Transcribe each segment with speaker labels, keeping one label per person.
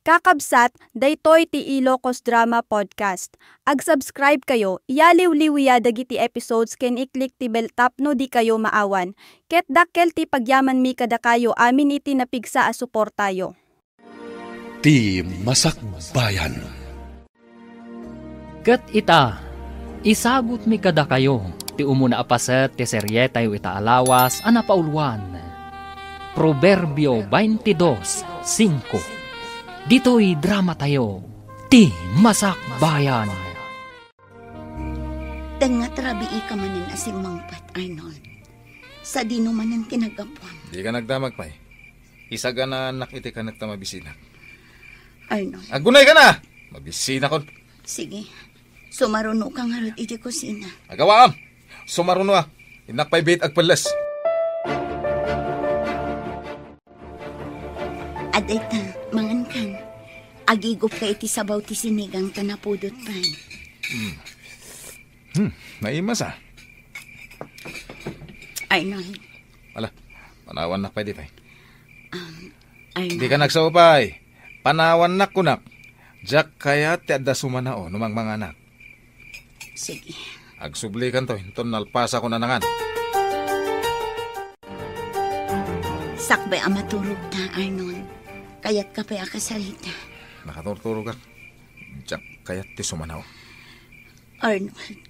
Speaker 1: Kakabsat, daytoy ti Ilocos Drama Podcast. Ag-subscribe kayo, iyaliw-liwiya dagiti episodes ken iklik ti bell tapno di kayo maawan. Ket dakkel ti pagyaman mi kada kayo amin iti napigsa a suportayo.
Speaker 2: Ti Masakbayan.
Speaker 3: Ket ita, isagut mi kada kayo, ti umuna apaset ti serye tayo ita alawas a napauluan. Proverbio 22:5. Dito'y drama tayo, Ti Masakbayan.
Speaker 4: Tengat rabi ka manin asim mangpat, Arnold. Sa dino manan kinagapwam.
Speaker 5: Di ka nagdamag pa eh. Isa ka na anak iti ka nagtamabisina.
Speaker 4: Arnold.
Speaker 5: Agunay ka na! Mabisina kon.
Speaker 4: Sige. Sumaruno kang harot iti kusina.
Speaker 5: Agawaam! Sumaruno ah. Inak pa'y bait agpalas.
Speaker 4: Aday ta, mangan kan. Agigop ka iti sabaw ti sinigang tanapudot pa.
Speaker 5: Naimas ah.
Speaker 4: Arnold.
Speaker 5: Wala, panawan na pa'y di pa'y.
Speaker 4: Arnold.
Speaker 5: Di ka nagsawapay. Panawan na kunak. Jack kaya ti adda sumanao numang mga anak.
Speaker 4: Sige.
Speaker 5: Agsubli kan to, hinton nalpasa ko na nangan.
Speaker 4: Sakbay ang maturog ta, Arnold. Kaya't ka pa'y akasalita.
Speaker 5: Nakaturturo ka. Jack kaya ti sumanao.
Speaker 4: Arnold.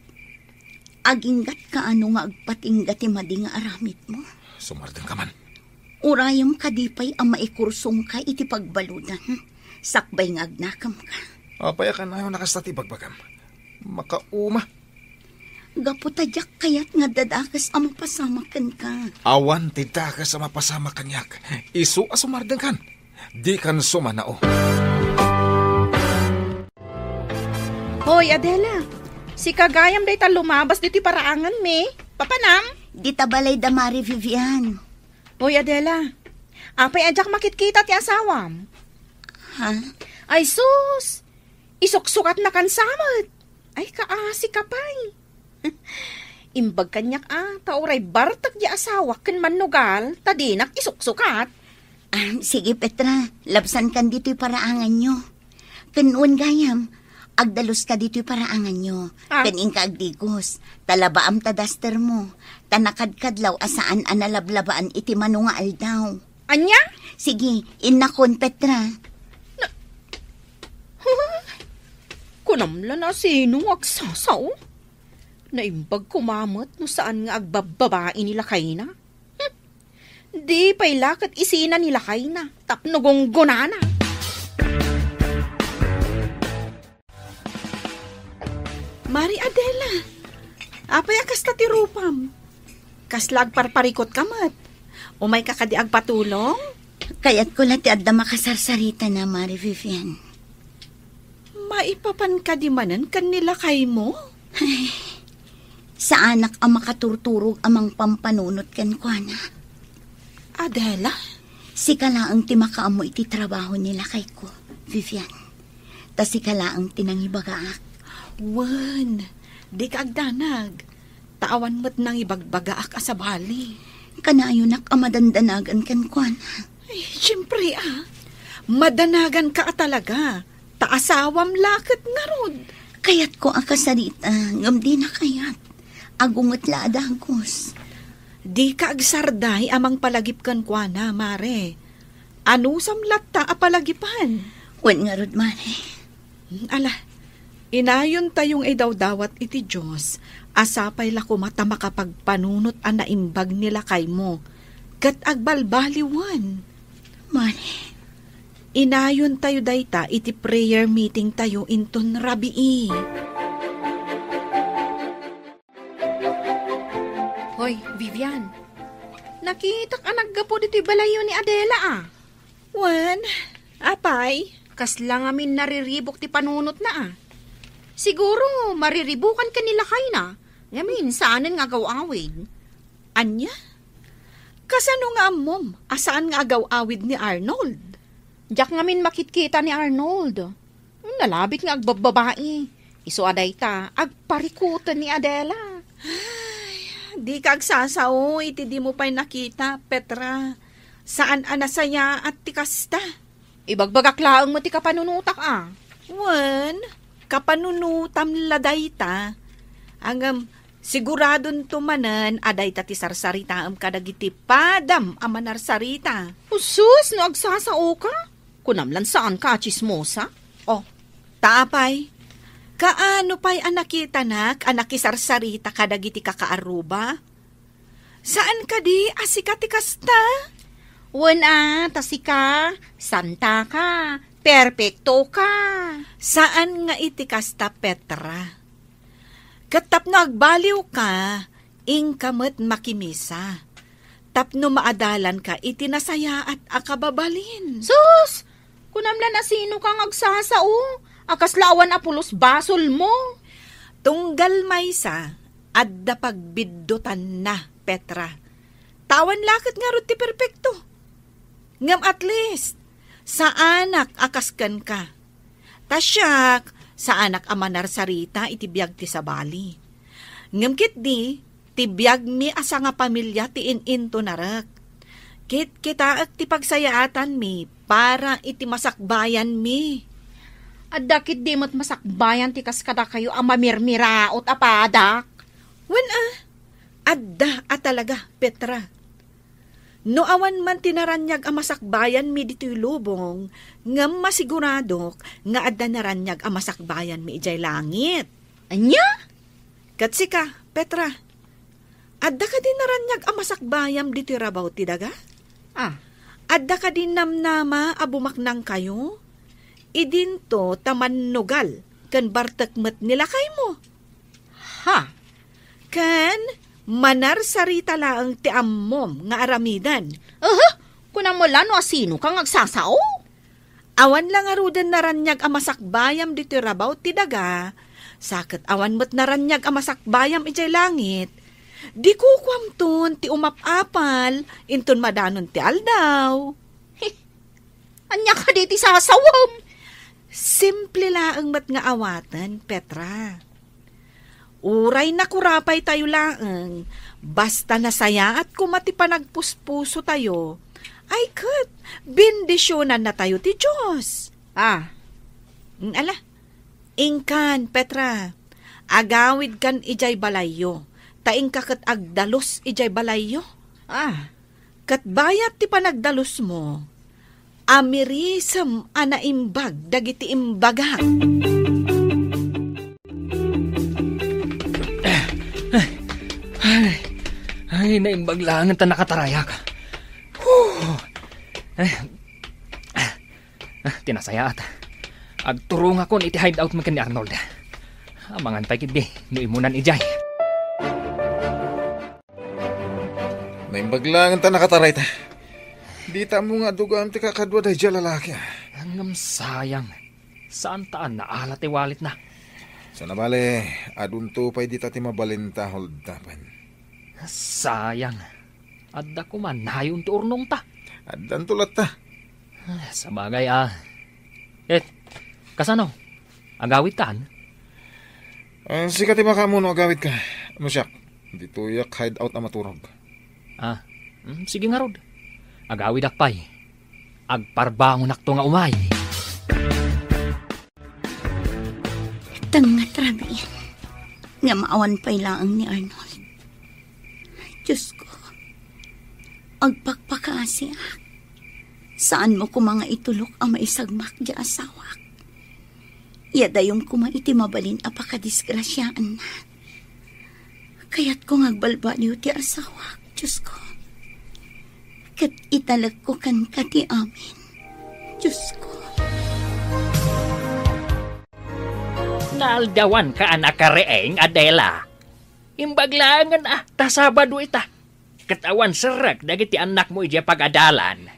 Speaker 4: Aginggat ka ano nga agpatinggat ti madi nga aramit mo.
Speaker 5: Sumardeng ka man.
Speaker 4: Urayam ka di pa'y ang maikursong ka iti pagbaludan. Sakbay nga agnakam ka.
Speaker 5: Apaya ka na yung nakastati bagbagam. Makauma.
Speaker 4: Gaputadyak kayat nga dadakas ang mapasamakan ka.
Speaker 5: Awan ti dakas sa mapasama kanyak. Isu asumardeng kan. Di kan sumanao.
Speaker 6: Hoy, Adela. Si Kagayam day ta lumabas dito paraangan me. Papanam?
Speaker 4: Di tabalay damari, Vivian.
Speaker 6: Hoy, Adela. Apay adyak makitkita ti asawam.
Speaker 4: Ha?
Speaker 6: Ay sus! Isuksukat na kan samot. Ay kaasi kapay. Imbag kanyak tauray bartag di asawa ken manugal, tadinak isuksukat.
Speaker 4: Sige, Petra. Labsan kan dito'y paraangan nyo. Kanuan gayam. Agdalos ka dito'y paraangan nyo. Kanin ka agdigos. Talabaam tadaster mo. Tanakadkadlaw asaan analablabaan iti manunga aldaw.
Speaker 6: Anya?
Speaker 4: Sige, inakon, Petra.
Speaker 6: Kunamla na sino agsasaw? Naimbag kumamot no saan nga agbababae nila kay na. Di pa'y lakat isina nila kay na. Tapnogong gunana. Mari Adela, apay akas ta ti rupam. Kaslag parparikot kamat. Umay ka kadi agpatulong?
Speaker 4: Kaya't ko lati adda makasarsarita na, Mari Vivian.
Speaker 6: Maipapan ka di manan kanila kay mo?
Speaker 4: Ay, sa anak ang makaturturog amang pampanunot kan kwa na.
Speaker 6: Adela?
Speaker 4: Si kalaang ti makaamo iti trabaho nila kay ko, Vivian. Ta si kalaang tinangibagaak.
Speaker 6: Wan, di ka agdanag. Taawan mo't nang ibagbagaak asabali.
Speaker 4: Kanayunak ang madandanagan kan kwa na.
Speaker 6: Ay, siyempre madanagan ka talaga. Taasawam lakit nga rod.
Speaker 4: Kaya't ko akasarita, ngam di na kayat. Agungot la adagos.
Speaker 6: Di ka agsarday amang palagip kan kwa na, Mare. Ano samlat ta apalagipan?
Speaker 4: Wen nga rod, Mare.
Speaker 6: Ala, inayon tayong idawdawat iti Diyos. Asapay la kumata makapagpanunot ang naimbag nila kay mo. Kat agbalbaliwan.
Speaker 4: Mare.
Speaker 6: Inayon tayo dayta iti prayer meeting tayo inton rabii. Hoy, Vivian. Nakitak anak gapo dito balayo ni Adela Wan, apay, kaslang amin nariribok ti panunot na Siguro, mariribukan ka nila kay na. Ngamin, saanan nga agaw-awid? Anya? Kasano nga amom, asaan nga agaw-awid ni Arnold? Diyak ngamin makitkita ni Arnold. Nalabit nga agbababae. Iso aday ta, agparikutan ni Adela. Di ka agsasaw, iti di mo pa'y nakita, Petra. Saan anasaya at tikasta? Ibagbagak laang mo ti kapanunutak
Speaker 7: Wan, kapanunutam laday ta. Angam, siguradon tumanan aday ta ti sarsarita am kadagiti padam amanarsarita.
Speaker 6: Usus, no agsasao ka? Kunamlan saan ka, chismosa?
Speaker 7: Oh, taapay. Kaano pa'y anakitanak, anakisarsarita kadagiti kakaaruba? Saan ka di, asika ti kasta?
Speaker 6: Wana, tasika, santa ka, perpekto ka.
Speaker 7: Saan nga iti kasta, Petra? Katapno agbaliw ka, ingkamot makimisa. Tapno maadalan ka, iti nasaya at akababalin.
Speaker 6: Sus! Kunamlan na sino kang agsasao? Akaslawan apulos basol mo.
Speaker 7: Tunggal maysa, adda pagbiddutan na, Petra. Tawan lakit nga ro ti perpekto. Ngam at least, sa anak akaskan ka. Tasyak, sa anak amanarsarita itibiyag ti sabali. Ngam kit di, tibiyag mi asa nga pamilya ti in-into narak. Kit kita ti pagsayaatan mi para iti masakbayan mi.
Speaker 6: At dakit di mo't masakbayan ti kaskada kayo ang mamirmiraot apadak.
Speaker 7: Adda at talaga, Petra. No awan man tinaranyag ang masakbayan mi dito'y lubong, ngam masiguradok nga adda naranyag ang masakbayan mi ijay langit.
Speaker 6: Anya?
Speaker 7: Katsika, Petra, adda ka din naranyag ang masakbayam dito'y rabaw ti daga? Adda ka din namnama abumaknang kayo? Idinto tamannugal kan bartakmat nila kay mo.
Speaker 6: Ha?
Speaker 7: Kan manarsarita laang ti ammom nga aramidan.
Speaker 6: Kunang mo lano asino kang agsasao?
Speaker 7: Awan lang arudan naranyag ang masakbayam dito rabaw ti daga. Sakit awan mo't naranyag ang masakbayam ijay langit. Di ko kwamton ti umapapal inton madanon ti aldaw.
Speaker 6: Anya ka di ti sasawam?
Speaker 7: Simple laang mat nga awatan, Petra. Uray na kurapay tayo laang, basta nasaya at kumati pa nagpuspuso tayo, ay kat, bindisyonan na tayo ti Diyos. Ala, ingkan, Petra, agawid kan ijay balayo, taing kakat agdalos ijay balayo. Kat bayat ti panagdalos mo, amirisam anaimbag dagiti imbaga.
Speaker 3: Ay, naimbag lang ang tanakatarayak. Tinasaya at agturong ako iti hideout man ni Arnold. Amangan pa kidi, nuimunan ijay.
Speaker 5: Naimbag lang ang tanakataray ta. Di ta mo nga dugaan ti kakadwa dahi dyan lalaki.
Speaker 3: Hanggang sayang. Saan taan na alat walit na?
Speaker 5: Sa nabali, adunto pa'y di ta ti mabalinta hold tapan.
Speaker 3: Sayang. Adda ko man, nayon ti urnong ta.
Speaker 5: Addan tulat ta.
Speaker 3: Sa bagay kasano? Agawit kaan?
Speaker 5: Sikat ti makamuno agawit ka. Masyak, di tuyak hideout na maturog.
Speaker 3: Sige nga rod. Agawid akpay. Agparbangon akto nga umay.
Speaker 4: Tangat rabi yan. Nga maawan pa'y laang ni Arnold. Diyos ko, agpakpakaasi ak. Saan mo ko mga itulok ang maisagmak di asawak? Yadayom ko maiti mabalin apakadisgrasyaan na. Kaya't ko ngagbalbaliw ti asawak, Diyos ko. Kat italag ko kan kati amin, Diyos ko.
Speaker 3: Naaldawan ka anak kareeng, Adela. Imbaglangan tasabado ita. Katawan serak dagiti anak mo ija pag-adalan.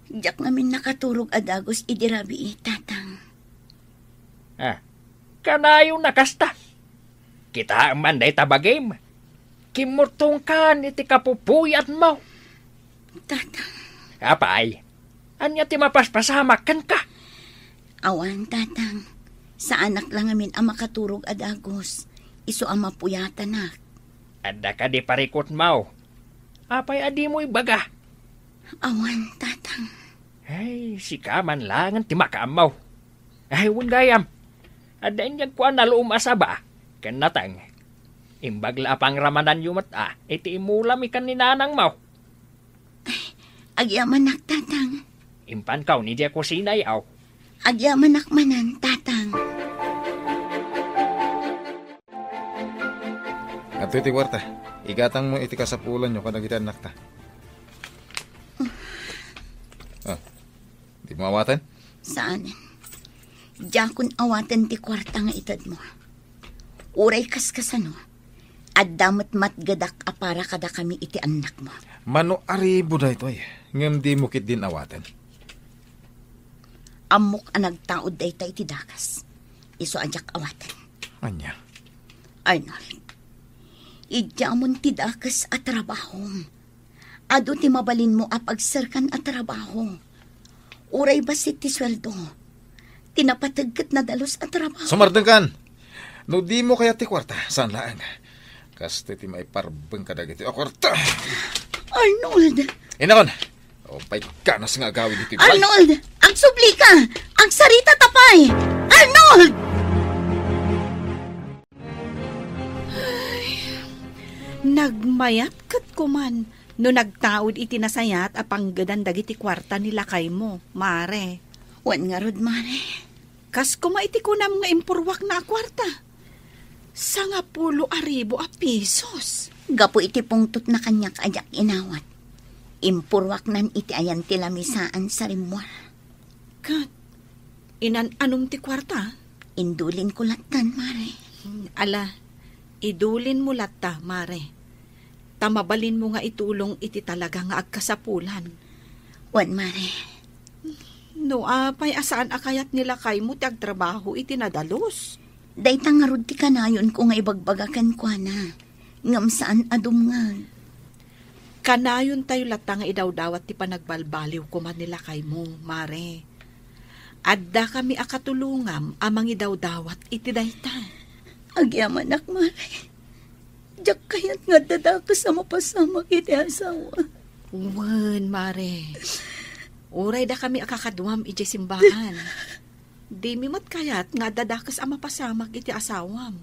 Speaker 4: Diyak namin nakaturog adagos idirabi tatang.
Speaker 3: Kanayo nakasta. Kita man day tabagim. Kimurtong kan iti kapupuyat mo.
Speaker 4: Tatang.
Speaker 3: Kapay, anya ti mapaspasamak kan ka.
Speaker 4: Awan, tatang. Sa anak lang amin ang makaturog adagos. Iso ang mapuyatan na.
Speaker 3: Adda ka di parikot mo. Apay adi mo ibaga.
Speaker 4: Awan, tatang.
Speaker 3: Ay, si kaman langan ti makamaw. Ay, wan gayam. Adain niyag kuan na luum asaba. Kanatang. Imbagla pang ramadan yumat iti imulam ikan ni nanang maw.
Speaker 4: Agyaman nak, tatang.
Speaker 3: Impan kaw ni diya kusina yaw.
Speaker 4: Agyaman nakmanan, tatang.
Speaker 5: At iti kwarta, igatang mo iti kasapulan nyo kadagitan nakta. Di mo awatan?
Speaker 4: Saan? Jakon awatan ti kwarta nga itad mo. Uray kaskasano. At damat matgadak apara kada kami iti anak mo.
Speaker 5: Mano aribo da ito ay. Ngam di mo kit din awatan.
Speaker 4: Amok ang nagtaod da iti dakas. Iso ajak awatan.
Speaker 5: Anya?
Speaker 4: Arnold. Idyamon ti dakas at trabahom. Ado ti mabalin mo apagsarkan at trabaho. Uray basit ti sweldo. Tinapatagkat na dalos at trabaho.
Speaker 5: Sumardang kan! No di mo kaya ti kwarta, saan laan? Kaste ti maiparbeng kadagiti o kwarta.
Speaker 4: Arnold!
Speaker 5: Inakon! O pa'y kanas nga agawin dito.
Speaker 4: Arnold! Ang subli ka! Ang sarita tapay! Arnold!
Speaker 7: Nagmayat kat kuman no nagtaod iti nasayat apang gadan dagiti kwarta nila kay mo, mare.
Speaker 4: Wan nga rod, mare.
Speaker 7: Kas kuma iti kunam nga impurwak na kwarta. 10,000 pesos.
Speaker 4: Gapo iti pungtot na kanyak ajak inawat. Impurwak nan iti ayan ti lamisaan sa rimwar.
Speaker 7: Kat, anong ti kwarta?
Speaker 4: Indulin ko latan, mare.
Speaker 7: Ala, idulin mo lata, mare. Tamabalin mo nga itulong iti talaga nga agkasapulan.
Speaker 4: Wan, mare.
Speaker 7: No, apay asaan akayat nila kay mo ti agtrabaho iti nadalos.
Speaker 4: Dayta nga rod ti kanayon ko nga ibagbagakan ko na. Ngam saan adumngag.
Speaker 7: Kanayon tayo lata nga idawdawat ti panagbalbaliw kuman nila kay mo, mare. Adda kami akatulungam amang idawdawat iti dayta.
Speaker 4: Agyaman nak, mare. Diyak kayat nga dadakas sa mapasama iti asawa.
Speaker 7: Wan, mare. Uray da kami akakaduam iti simbahan. Di mimat kayat nga dadakas ang mapasamak iti asawam.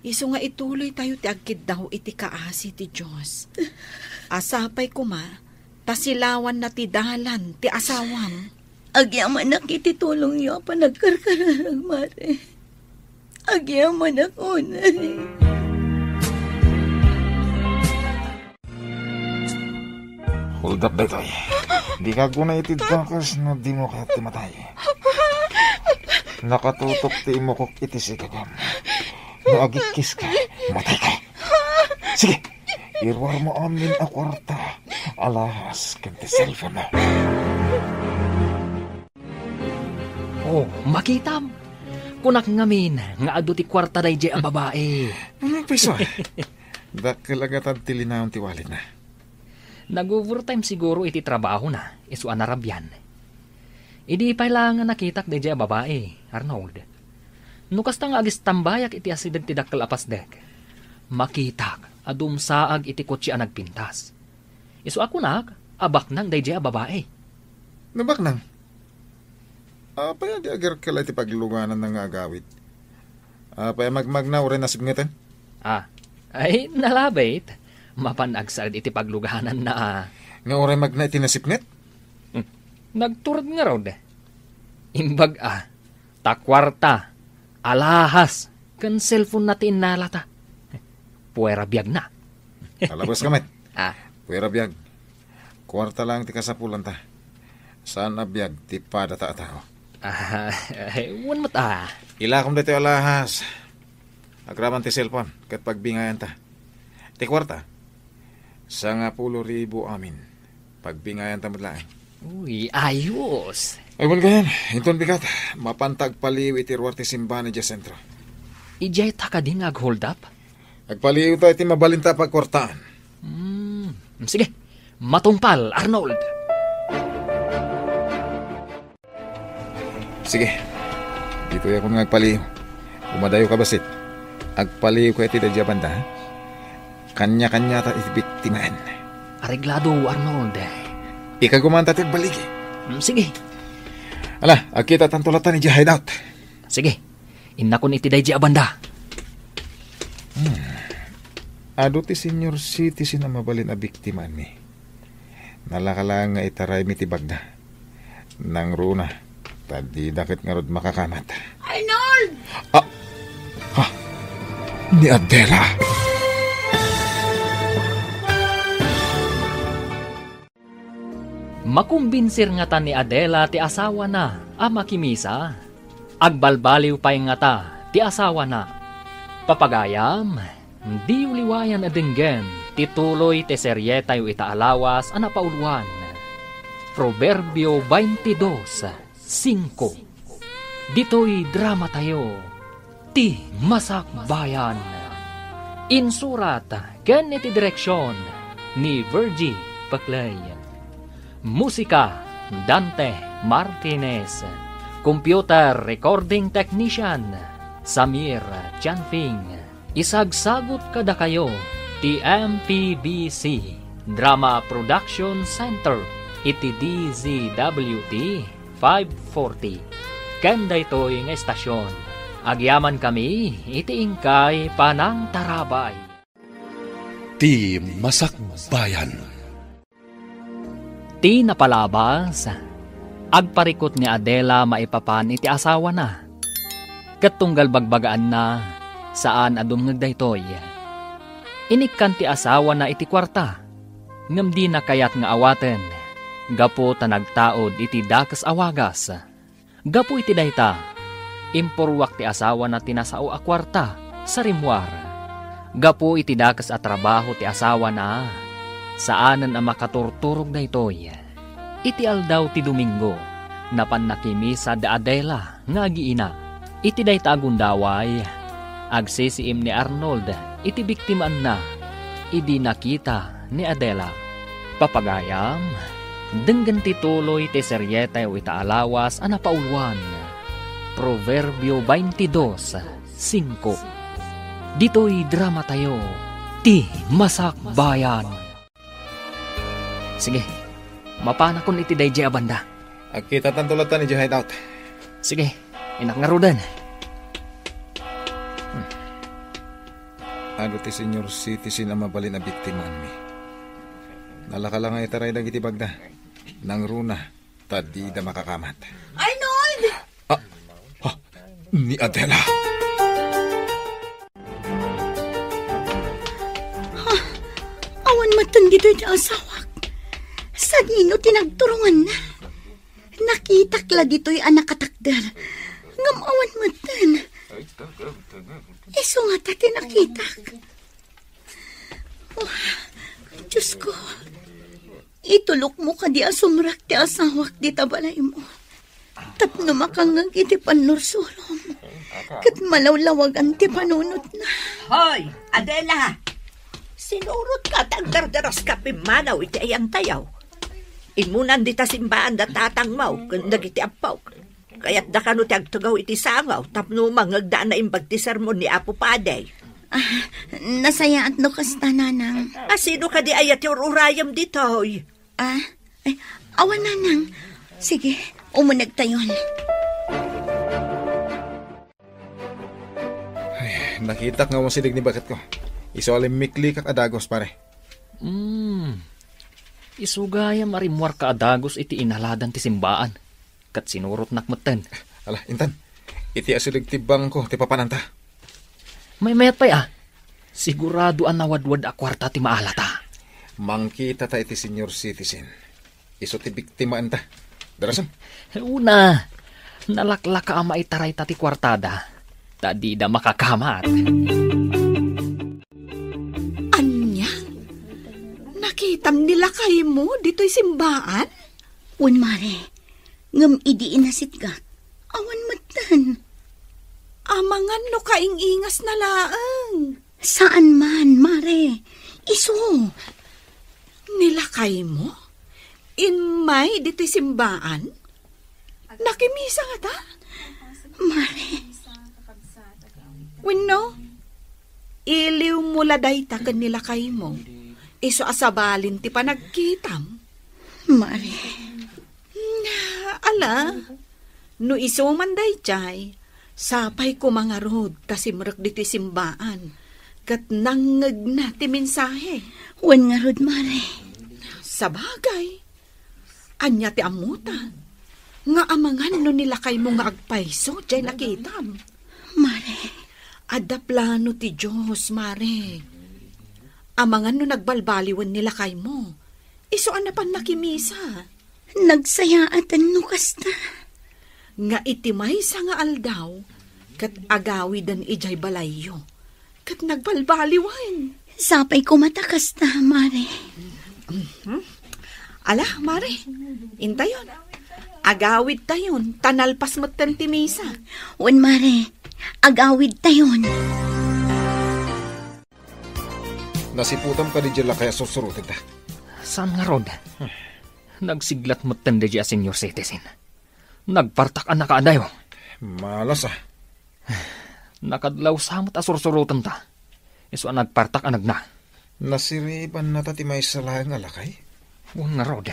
Speaker 7: Iso nga ituloy tayo ti agkid daw iti kaasi ti Diyos. Asapay kuma, tasilawan na ti dalan ti asawam.
Speaker 4: Agyaman nak iti tulong niyo pa nagkarkararag, mare. Agyaman ako na.
Speaker 5: Hold up, Daytoy. Di ka ko na itid kakas na di mo kaya timatay. Nakatutok ti mo kok itisikagam. No agikis ka, matay ka. Sige, irwar mo amin a kwarta. Alahas, kanti cellphone mo.
Speaker 3: Oh, makitam. Kunak ngamin, nga ado ti kwarta day jay a babae.
Speaker 5: Anong piso eh? Dakalagatan tilinaon ti walid na.
Speaker 3: Nag-overtime siguro iti trabaho na, iso anarabyan. Idi pa lang nakitak day jay a babae, Arnold. Nukas ta nga agis tambayak iti asident ti dakkel apasdek. Makitak, adum saag iti kotse a nagpintas. Iso ako nak, abak nang day jay a babae.
Speaker 5: Nabak nang? Apaya di agar kala iti pagluganan ng agawit. Apaya magmagnaw rin nasibngitan?
Speaker 3: Ay, nalabait. Mapanagsaad iti pagluganan na
Speaker 5: Nga oray magna iti nasipnget?
Speaker 3: Nagturad nga raw de. Imbag takwarta, alahas, kan cellphone natin nalata. Puwera biyag na.
Speaker 5: Alabas kamit. Puwera biyag. Kwarta lang ti kasapulan ta. Saan na biyag ti padata atao?
Speaker 3: Wan mat
Speaker 5: Ilakom dito alahas. Agraman ti cellphone kat pagbingayan ta. Ti kwarta. 10,000 amin. Pagbingayan ta madlaan.
Speaker 3: Uy, ayos.
Speaker 5: Ay, walgayan. Hinton bigat. Mapantag paliw iti ruwar ti simbahan di sentro.
Speaker 3: Ijay ta ka din ag-hold up?
Speaker 5: Agpaliw ta iti mabalinta pagkwartaan.
Speaker 3: Sige, matungpal, Arnold.
Speaker 5: Sige. Dito ako nga agpaliw. Umadayo ka basit. Agpaliw ko iti dadya banda. Kanya-kanya ta iti biktimaan.
Speaker 3: Areglado, Arnold.
Speaker 5: Ika gumanta ti baligi.
Speaker 3: Sige.
Speaker 5: Ala, kita tantulatan ni hideout.
Speaker 3: Sige. Inakon iti day abanda.
Speaker 5: Ado ti senior citizen na mabalin a biktima ni. Nalakalang nga itaray mi ti bagda. Nang runa, tadi dakit nga rod makakamat.
Speaker 4: Arnold!
Speaker 5: Ni Adela.
Speaker 3: Makumbinsir nga ta ni Adela ti asawa na, ama kimisa. Agbalbaliw pa'y nga ta, ti asawa na. Papagayam, di uliwayan adenggen, tituloy ti serye tayo itaalawas anapauluan. Proverbio 22:5. Dito'y drama tayo, ti masakbayan. Insurat, ken iti direksyon, ni Virgie Paclay. Musika, Dante Martinez. Computer Recording Technician, Samir Chanfing. Isagsagot kada kayo, ti MPBC Drama Production Center, iti DZWT 540. Kanda ito'y nga estasyon. Agyaman kami, iti ingkay panang tarabay.
Speaker 2: Ti Masakbayan.
Speaker 3: Ti napalabas, agparikot ni Adela maipapan iti asawa na. Katunggal bagbagaan na, saan adum ngagdaytoy. Inikkan ti asawa na iti kwarta, ngam di na kayat nga awaten. Gapo ta nagtaod iti dakas awagas. Gapo iti dayta, impurwak ti asawa na tinasao a kwarta sa rimwar. Gapo iti dakas a trabaho ti asawa na, saanan ang makaturturog na ito'y. Iti aldaw ti Domingo, napan nakimisa da Adela, nga giina. Iti day tagundaway, agsisiim ni Arnold, iti biktimaan na, idi nakita ni Adela. Papagayam, denggan tituloy ti seryeta o itaalawas anapauluan. Proverbio 22:5. Dito'y drama tayo, ti masakbayan. Sige, mapana kon iti day abanda.
Speaker 5: Kita tantulatan ni hideout.
Speaker 3: Sige, inak nga rodan.
Speaker 5: Ado ti senior citizen na mabalin na biktiman mi. Nalakalang nga itaray na iti bagda. Nang runa, tadi da makakamat.
Speaker 4: Arnold!
Speaker 5: Ni Adela.
Speaker 4: Awan matan dito iti asawak. Sa nino tinagturungan na. Nakitakla dito'y anak katakder. Ngam awan matan. Iso nga tati nakitak. Oh, Diyos ko. Itulok mo ka di asumrak ti asawak di tabalay mo. Tapno makangag iti panursurom. Kat malawlawagan ti panunot na.
Speaker 7: Hoy, Adela! Sinurot ka tagdardaras ka pimanaw iti ayang tayaw. Imunan di ta simbaan da tatang mau, kandag iti apaw. Kaya't da kano ti agtugaw iti sangaw, tapno mangagdaan na imbag ti sermon ni Apo Paday.
Speaker 4: Nasaya at no kasta nanang.
Speaker 7: Sino ka di ayat yung urayam dito, hoy?
Speaker 4: Awan nanang. Sige, umunag tayon.
Speaker 5: Ay, nakita nga mo sinig ni bakit ko. Iso alim mikli kak adagos pare.
Speaker 3: Isugaya marimwar ka adagos iti inaladan ti simbaan. Kat sinurot nakmatan.
Speaker 5: Ala, intan. Iti asilig ti bangko, ti papananta.
Speaker 3: May mayat pa'y sigurado ang nawadwad a kwarta ti maalata.
Speaker 5: Mangkita ta iti senior citizen. Iso ti biktimaan ta. Darasan?
Speaker 3: Una, nalaklak ka ang maitaray ta ti kwartada. Tadi da makakamat.
Speaker 7: Anya? Nakitam nila kayo mo dito'y simbaan?
Speaker 4: Wan mare, ngam idiin na sitgat. Awan matan.
Speaker 7: Amangan no kaingingas na laang.
Speaker 4: Saan man, mare? Iso.
Speaker 7: Nilakay mo? Inmay dito'y simbaan? Nakimisa nga ta?
Speaker 4: Mare.
Speaker 7: Wino? Iliw mula day ta kan nilakay mo. Iso asabalin ti panagkitam.
Speaker 4: Mare.
Speaker 7: Ala, no isuman day jay, sapay ko mga rod, tasimrak di ti simbaan, kat nangag na ti mensahe.
Speaker 4: Wan nga rod, Mare.
Speaker 7: Sa bagay, anya ti amutan, nga amangan no nilakay mo nga agpaiso, jay nakitam.
Speaker 4: Mare.
Speaker 7: Adda plano ti Diyos, Mare. Amangan no nagbalbaliwan nilakay mo, iso anapan nakimisa.
Speaker 4: Nagsayaatan no kasta.
Speaker 7: Nga itimay sa nga aldaw, kat agawi dan ijay balayo, kat nagbalbaliwan.
Speaker 4: Sapay ko matakas na, Mare.
Speaker 7: Ala, Mare, intayon. Agawid tayon, tanalpas mo't tantimisa.
Speaker 4: Wan, Mare. Agawid tayon.
Speaker 5: Nasiputam ka di dyan kaya susurutin ta.
Speaker 3: Saan nga rod? Nagsiglat mo tanda dyan, senior citizen. Nagpartak ang nakaadayo.
Speaker 5: Malas
Speaker 3: Nakadlaw samot asursurutan ta. Iso ang nagpartak ang nagna.
Speaker 5: Nasiriban na tatimay sa lahang alakay.
Speaker 3: Nga rod.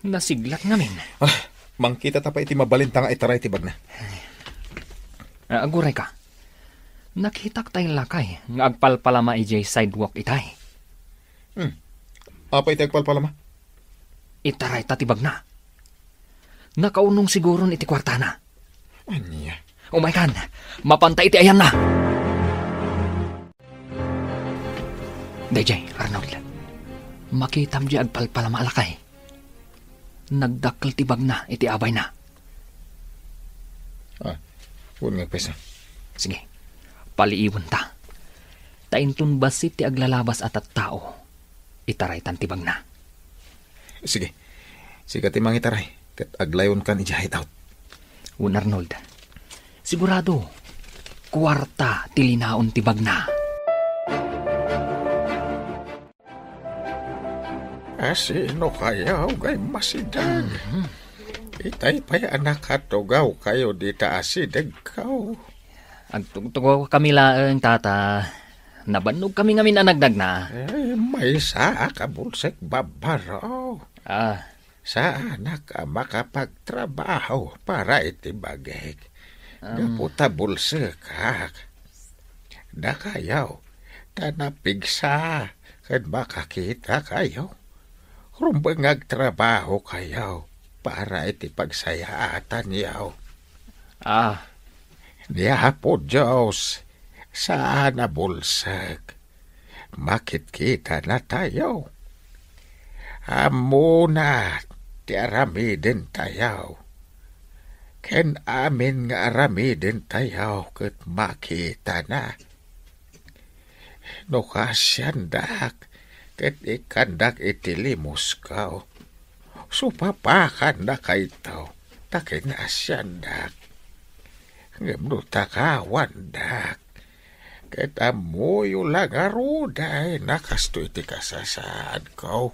Speaker 3: Nasiglat ngamin.
Speaker 5: Mangkita ta pa iti mabalintang itaray tibag na.
Speaker 3: Aguray ka. Nakitak tayo lakay. Nga agpalpalama ijay sidewalk itay.
Speaker 5: Apa iti agpalpalama?
Speaker 3: Itaray tatibag na. Nakaunong siguro iti kwarta na.
Speaker 5: Anya?
Speaker 3: Umaykan, mapantay iti ayan na. Dayjay, Arnold. Makitam di agpalpalama alakay. Nagdakkel tibag na iti abay na.
Speaker 5: Huwag nga pesa.
Speaker 3: Sige, paliiwan ta. Taintun basit ti aglalabas at tao. Itaray tan tibag na.
Speaker 5: Sige. Sige timang itaray. Kat aglayon ka ni Jahit out.
Speaker 3: Un Arnold, sigurado, kwarta tilinaon tibag na.
Speaker 8: Sino kayaw kay masidag? Itay pa'y anak katugaw kayo di taasidag kaw.
Speaker 3: Agtugtugaw kami laeng tata. Nabanog kami ngamin anagdag na.
Speaker 8: May saa kabulsek babaraw. Sa anak makapagtrabaho para itibagek. Gaputa bulsek hak. Da kayaw, tanapigsa, kad makakita kayo. Rumbangag trabaho kayaw para itipagsayaatan yaw. Niya po Diyos, saan na bulsek? Makit kita na tayo. Amuna, ti aramidin tayaw. Ken amin nga aramidin tayaw ket makita na. No kasyandak, ket ikandak itilimos kaw. Supapakan na kaitaw, takin asyandak. Ngemno takawandak. Ket amoyo lagaruday, nakasto iti kasasaan kaw.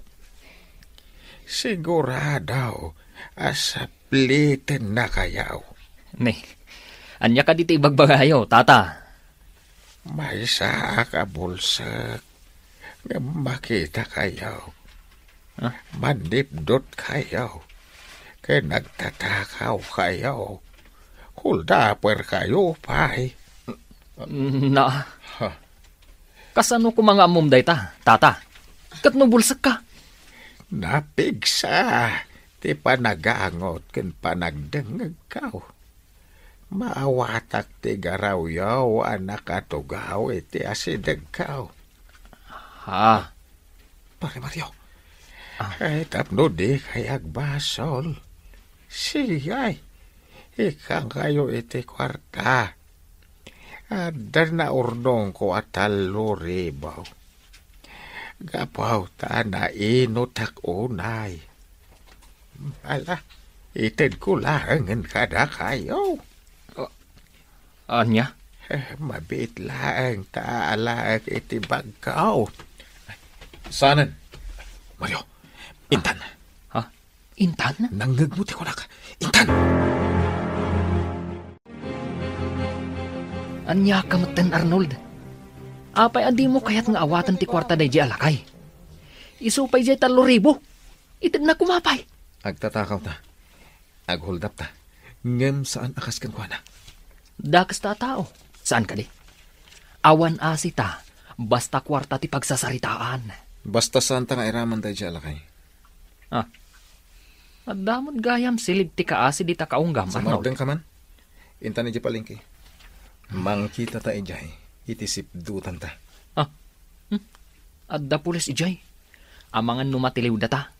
Speaker 8: Siguradaw, asaplitin na kayaw.
Speaker 3: Ne, anya ka dito ibagbagayo, tata.
Speaker 8: May saa ka bulsak. Nga makita kayaw. Manipdot kayaw. Kaya nagtatakaw kayaw. Kuldaper kayo, pay.
Speaker 3: Kasano ko mga amom day ta, tata? Kat no bulsak ka?
Speaker 8: Napigsa, ti panagangot ken panagdengeg kaw. Maawatak ti garaw yaw anak atugaw iti asideg kaw.
Speaker 5: Pare Mario.
Speaker 8: Ay tapno di kayag basol. Siyay, ikang kayo iti kwarta. Adar na urnong ko atalo ribaw. Gapaw ta na inutak unay. Ala, ited ko laangan kada kayo.
Speaker 3: Anya?
Speaker 8: Mabit laang ta alaag iti bagkaw.
Speaker 5: Saanan? Mario, Intan.
Speaker 3: Intan?
Speaker 5: Nanggagmuti ko nak. Intan!
Speaker 3: Anya kamatan Arnold. Apay adi mo kayat nga awatan ti kwarta day di alakay. Isupay di 3,000. Itid na kumapay.
Speaker 5: Agtatakaw ta. Ag-hold up ta. Ngem saan akas kan kwa na?
Speaker 3: Dakas ta tao. Saan ka di? Awan asita, basta kwarta ti pagsasaritaan.
Speaker 5: Basta saan ta nga iraman tayo dyan lakay.
Speaker 3: At damon gayam silid ti kaasi di ta kaunggam,
Speaker 5: Sa
Speaker 3: Arnold.
Speaker 5: magdang ka man, inta ni di palengke. Mangkita ta ijay, itisip dutan ta.
Speaker 3: At da pulis ijay. Amangan numatiliw data.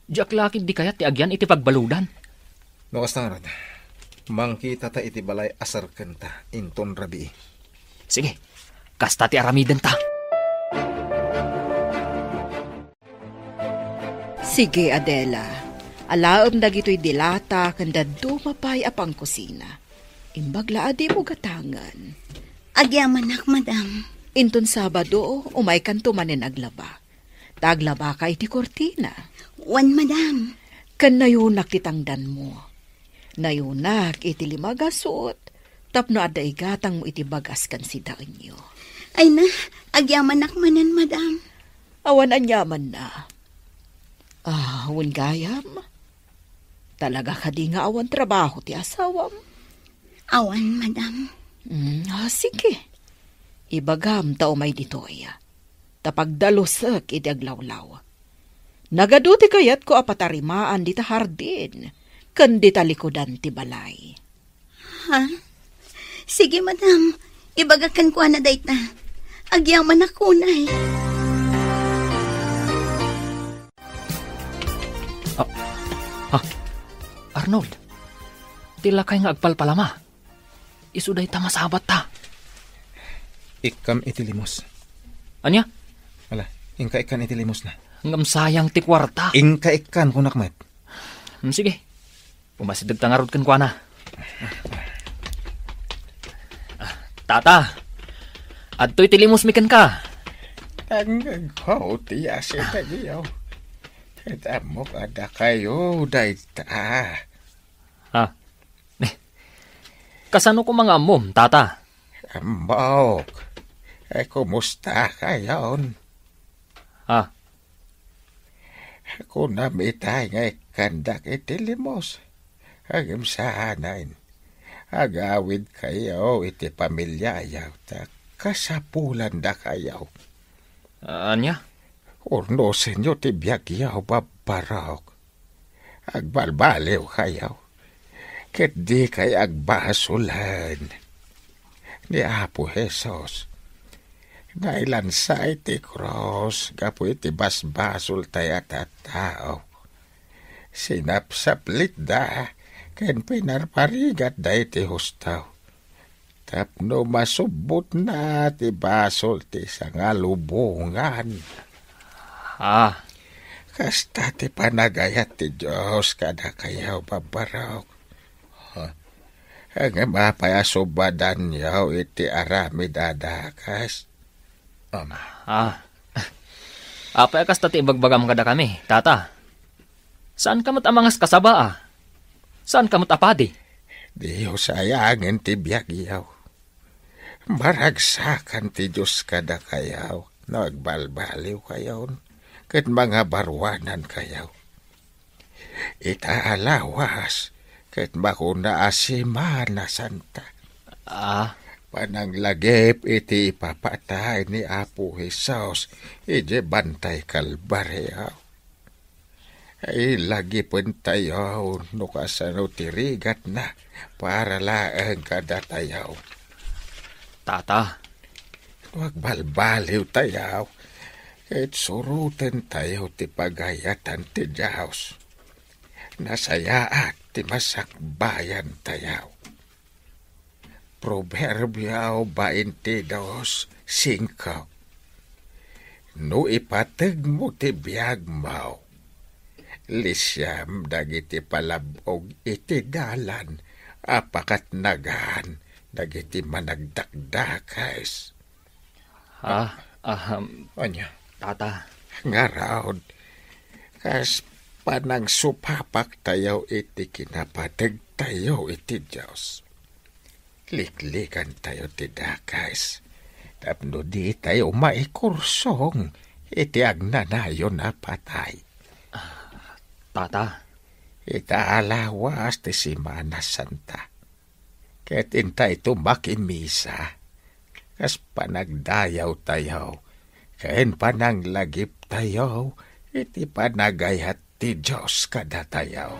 Speaker 3: Diyak lakid di kayat ti agyan iti pagbaludan.
Speaker 5: Nukas na rod, mangkita ta iti balay asar kanta, inton rabi.
Speaker 3: Sige, kasta ti aramiden ta.
Speaker 7: Sige, Adela. Alaom dagito'y dilata kanda dumapay apang kusina. Imbagla adi mo gatangan.
Speaker 4: Agyamanak, madam.
Speaker 7: Inton Sabado, umay kanto manin aglaba. Taglaba ka iti kortina.
Speaker 4: Wan, madam.
Speaker 7: Kan nayunak titangdan mo. Nayunak iti limagasot. Tapno aday gatang mo iti bagas kan si daan nyo.
Speaker 4: Ay na, agyamanak manan, madam.
Speaker 7: Awan anyaman na. Awan gayam. Talaga ka di nga awan trabaho ti asawam.
Speaker 4: Awan, madam.
Speaker 7: Sige. Ibagam tao may ditoy. Tapagdalusak iti aglawlaw. Nagaduti kayat ko apatarimaan dita hardin. Kan dita likodan ti balay.
Speaker 4: Ha? Sige, madam. Ibagakan ko na dayta. Agyaman ako na eh.
Speaker 3: Arnold, tila kay nga agpalpalama. Isuday ta masabat ta.
Speaker 5: Ikam iti limos.
Speaker 3: Anya?
Speaker 5: Wala, ingka ikan iti limos na.
Speaker 3: Ngam sayang ti kwarta.
Speaker 5: Ingka ikan kunakmet.
Speaker 3: Sige, umasidag tangarod kan kwa na. Tata, adto'y tilimos mikan ka.
Speaker 8: Ang naghaw ti ase tagiyaw. Tamo kada kayo, dayta.
Speaker 3: Kasano ko mga amom, tata?
Speaker 8: Ambok. Kumusta kayon? Ako namitay nga ikandak iti limos. Agam sanain. Agawid kayo iti pamilya yaw. Kasapulan da kayo.
Speaker 3: Anya?
Speaker 8: Urno senyo ti biyak yaw babarok. Agbalbaliw kayo. Ket di kay agbasulan. Ni Apo Jesus. Nailansa iti cross. Gapo iti basbasul tayo at tao. Sinapsaplit da. Ken pinarparigat da iti hustaw. Tapno masubot na ti basol ti sangalubungan. Kasta ti panagayat ti Diyos kada kayaw babarok. Ang mapayasubadan yaw iti arami dadakas.
Speaker 3: Apay kasta ti ibagbagam kada kami, tata. Saan kamot amangas kasaba Saan kamot apadi?
Speaker 8: Diyo sayangin ti biyak yaw. Maragsakan ti Diyos kada kayaw. Nagbalbaliw kayaw. Ket mga barwanan kayaw. Itaalawas. Ket makuna asimana santa. Pananglagip iti ipapatay ni Apo Jesus. Ije bantay kalbaryaw. Ay lagi pun tayo no kasano tirigat na para laang kada tayaw.
Speaker 3: Tata.
Speaker 8: Huwag balbaliw tayaw. Kahit surutan tayo ti pagayatan ti Diyos. Nasayaat ti masakbayan tayaw. Proverbio 22:5. No ipatag mo ti biyag mo. Lisyam dagiti palabog iti dalan, apakat nagaan dagiti managdakdakais.
Speaker 5: Anya?
Speaker 3: Tata.
Speaker 8: Ngaraod, kas panang supapak tayo iti kinapatag tayo iti Diyos. Liklikan tayo ti dakais. Tapno di tayo maikursong iti agnanayon na patay.
Speaker 3: Tata,
Speaker 8: Itaalawas ti Semana Santa. Ket intay tumakimisa. Kas panagdayaw tayaw. Kain pananglagip tayaw. Iti panagayat ti Diyos kada tayaw.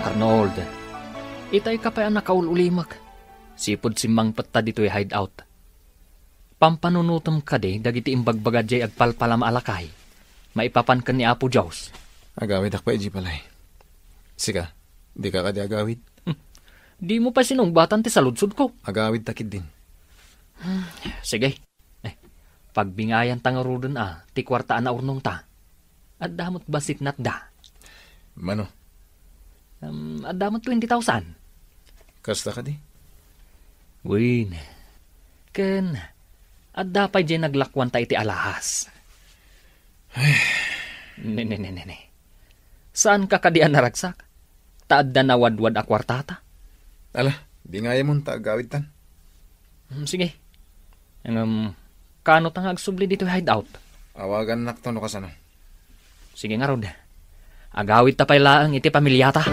Speaker 3: Arnold, itay ka pa ang nakaululimag. Sipod simmang patta dito'y hideout. Pampanunutom ka de, dagiti imbagbagad jay agpalpalam alakay. Maipapan ka ni Apo Diyos.
Speaker 5: Agawid akpa iji palay. Sika, di ka kadi agawid?
Speaker 3: Di mo pa sinungbatan ti saludsud ko.
Speaker 5: Agawid takid din.
Speaker 3: Sige. Pagbingayan tangarudon ti kwartaan na urnong ta. At damot basit nat da.
Speaker 5: Mano?
Speaker 3: At damot 20,000.
Speaker 5: Kasta ka di?
Speaker 3: Win. Ken, at dapay dyan naglakwan ta iti alahas. Ne. Saan ka kadian naragsak? Taad na nawadwad a kwartata?
Speaker 5: Ala, bingaya mo ta agawid tan.
Speaker 3: Sige. Kano tang agsubli dito hideout?
Speaker 5: Awagan nakto no kasano.
Speaker 3: Sige nga rod. Agawid ta pay laang iti pamilyata.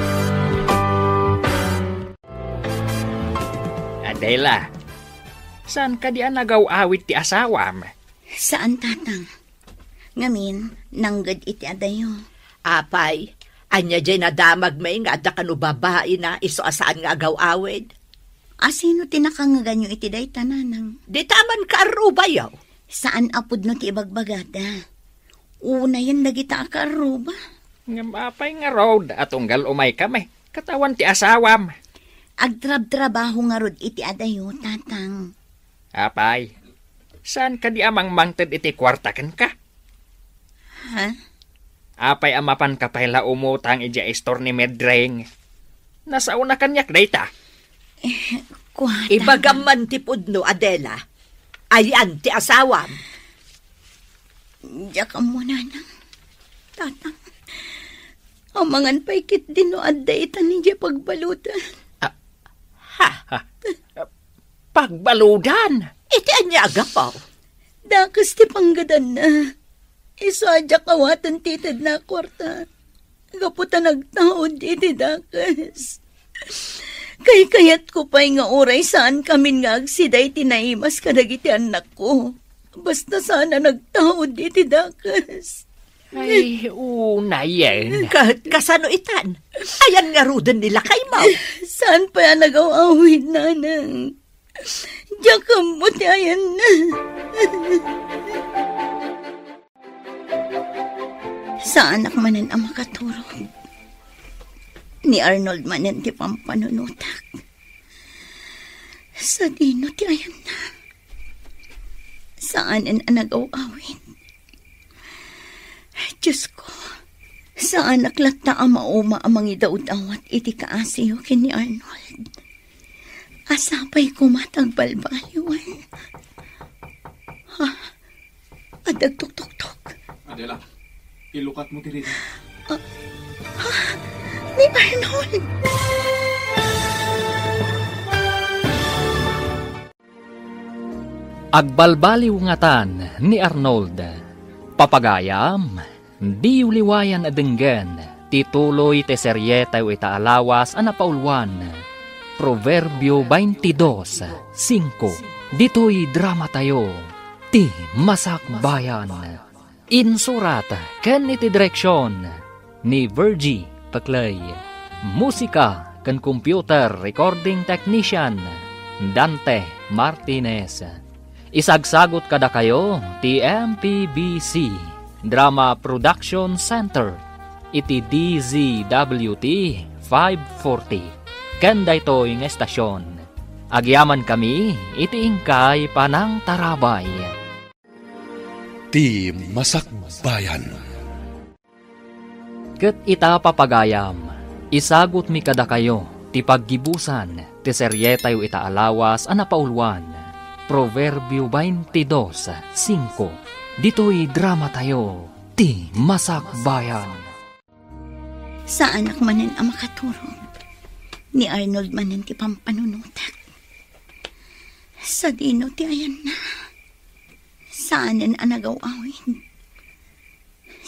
Speaker 3: Adela, saan ka diyan nagaw-awit ti asawam?
Speaker 4: Saan, tatang? Ngamin, nanggad iti adayo.
Speaker 7: Apay, anya dyan nadamag may nga adda kanu babae na iso asaan nga agaw-awid.
Speaker 4: Sino tinakangaganyo iti day tananang?
Speaker 7: Di taman ka arubayaw.
Speaker 4: Saan apod no ti ibagbagada? Una yan nagita ka aruba.
Speaker 3: Apay nga road at unggal umay kami. Katawan ti asawam.
Speaker 4: Agtrab-trabaho nga rod iti adayo, tatang.
Speaker 3: Apay, saan ka di amang mangted iti kwartaken ka?
Speaker 4: Ha?
Speaker 3: Apay amapan ka pala umutang iti store ni Medring. Nasa una kanyak data.
Speaker 4: Kuwata.
Speaker 7: Ibagaman ti pudno, Adela. Ayan ti asawam.
Speaker 4: Diyak ka muna nang, tatang. Amangan pa'y kit din no adda ita niya pagbalutan.
Speaker 3: Pagbaludan?
Speaker 7: Iti anya agapaw.
Speaker 4: Dakas ti panggadan na. Isadya kawatan titid na kwarta. Gaputa nagtaod iti dakas. Kayat ko pa'y nga oray saan kami nga agsiday tinaimas kadagiti anak ko. Basta sana nagtaod iti dakas.
Speaker 3: Ay, una yan.
Speaker 7: Kasano itan? Ayan nga rudan nila kay Mau.
Speaker 4: Saan pa yan nag-awawid, nanang? Diyak ka mo ti ayan na. Sa anak manan ang makaturog. Ni Arnold manan ti pampanunutak. Sa dino ti ayan na. Saan ang nag-awawid? Diyos ko, sa anak lata ang mauma amang idaw-dawat iti kaasiyo kini Arnold. Asapay kumatagbalbaliwan. Ha? Adagtok-tok-tok.
Speaker 5: Adela, ilukat mo tiri.
Speaker 4: Ni Arnold!
Speaker 3: Agbalbaliw ngatan ni Arnold. Papagayam, di uliwayan adenggan, tituloy te serye tayo itaalawas anapaulwan. Proverbio 22:5. Dito'y drama tayo, ti masakbayan. Insurat ken iti direksyon ni Virgie Paclay. Musika ken computer recording technician Dante Martinez. Isagsagot kada kayo ti MPBC Drama Production Center iti DZWT 540 ken daytoy nga estasyon. Agyaman kami iti ingkay panang tarabay.
Speaker 2: Ti Masakbayan.
Speaker 3: Ket ita papagayam, isagot mi kada kayo ti paggibusan ti serye tayo itaalawas anapaulwan. Proverbio 22:5. Dito'y drama tayo, ti masakbayan.
Speaker 4: Sa anak manan ang makaturog. Ni Arnold manan ti pampanunutak. Sa dino ti ayan na. Saanan ang nagawawin.